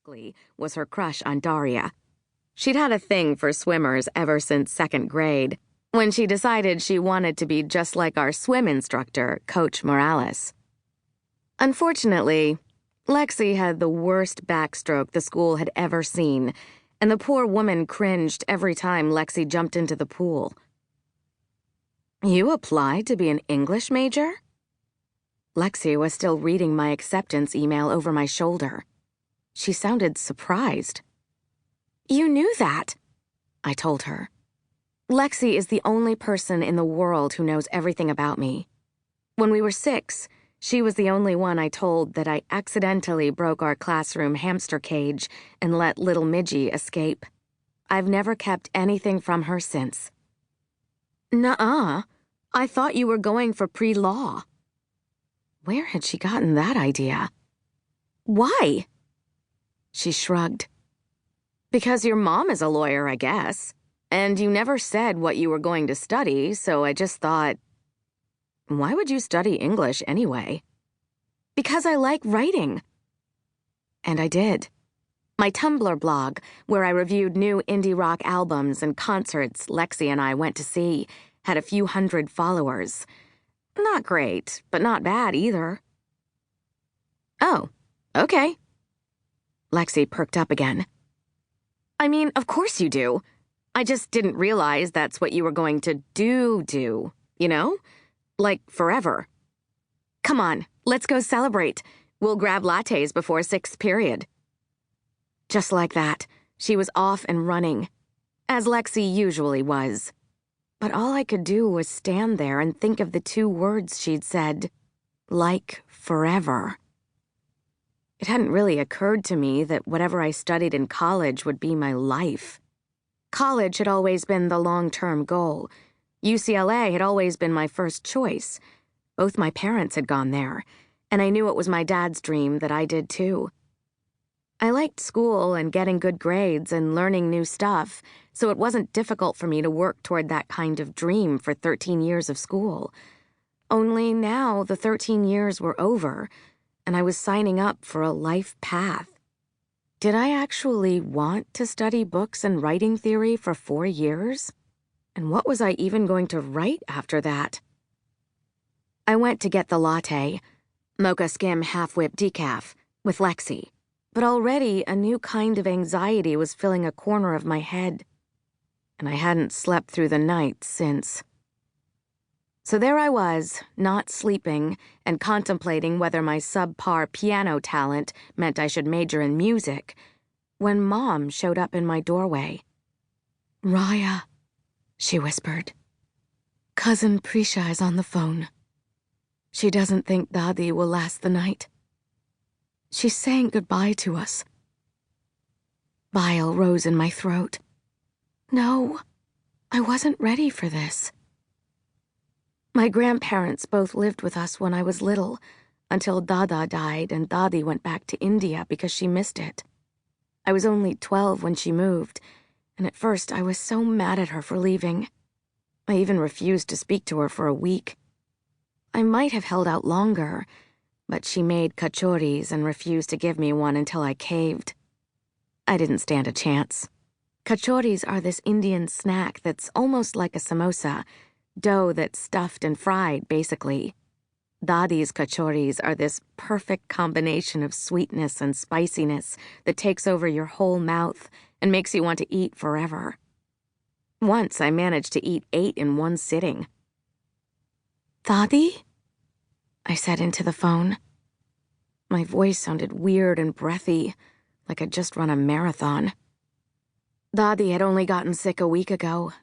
ugly was her crush on Daria. She'd had a thing for swimmers ever since second grade, when she decided she wanted to be just like our swim instructor, Coach Morales. Unfortunately, Lexi had the worst backstroke the school had ever seen, and the poor woman cringed every time Lexi jumped into the pool. "You applied to be an English major?" Lexi was still reading my acceptance email over my shoulder. She sounded surprised. "You knew that," I told her. Lexi is the only person in the world who knows everything about me. When we were 6, she was the only one I told that I accidentally broke our classroom hamster cage and let little Midgie escape. I've never kept anything from her since. "Nuh-uh. I thought you were going for pre-law." Where had she gotten that idea? "Why?" She shrugged. "Because your mom is a lawyer, I guess. And you never said what you were going to study, so I just thought, why would you study English anyway?" "Because I like writing." And I did. My Tumblr blog, where I reviewed new indie rock albums and concerts Lexi and I went to see, had a few hundred followers. Not great, but not bad either. "Oh, okay." Lexi perked up again. "I mean, of course you do. I just didn't realize that's what you were going to do, you know? Like forever. Come on, let's go celebrate. We'll grab lattes before 6th period." Just like that, she was off and running, as Lexi usually was. But all I could do was stand there and think of the 2 words she'd said, like forever. It hadn't really occurred to me that whatever I studied in college would be my life. College had always been the long-term goal. UCLA had always been my first choice. Both my parents had gone there, and I knew it was my dad's dream that I did too. I liked school and getting good grades and learning new stuff, so it wasn't difficult for me to work toward that kind of dream for 13 years of school. Only now the 13 years were over, and I was signing up for a life path. Did I actually want to study books and writing theory for 4 years? And what was I even going to write after that? I went to get the latte, mocha skim half-whip decaf, with Lexi. But already a new kind of anxiety was filling a corner of my head, and I hadn't slept through the night since. So there I was, not sleeping, and contemplating whether my subpar piano talent meant I should major in music, when Mom showed up in my doorway. "Raya," she whispered. "Cousin Prisha is on the phone. She doesn't think Dadi will last the night. She's saying goodbye to us." Bile rose in my throat. No, I wasn't ready for this. My grandparents both lived with us when I was little, until Dada died and Dadi went back to India because she missed it. I was only 12 when she moved, and at first I was so mad at her for leaving. I even refused to speak to her for a week. I might have held out longer, but she made kachoris and refused to give me one until I caved. I didn't stand a chance. Kachoris are this Indian snack that's almost like a samosa, dough that's stuffed and fried, basically. Dadi's kachoris are this perfect combination of sweetness and spiciness that takes over your whole mouth and makes you want to eat forever. Once I managed to eat 8 in one sitting. "Dadi?" I said into the phone. My voice sounded weird and breathy, like I'd just run a marathon. Dadi had only gotten sick a week ago,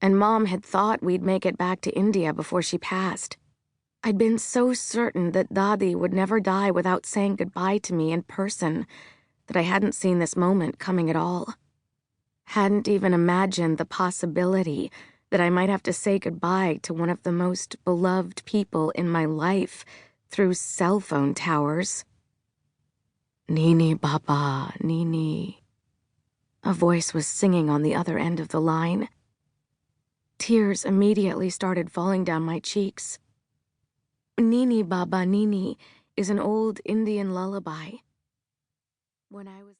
and Mom had thought we'd make it back to India before she passed. I'd been so certain that Dadi would never die without saying goodbye to me in person that I hadn't seen this moment coming at all. Hadn't even imagined the possibility that I might have to say goodbye to one of the most beloved people in my life through cell phone towers. "Nini Baba, Nini." A voice was singing on the other end of the line. Tears immediately started falling down my cheeks. Nini Baba Nini is an old Indian lullaby. When I was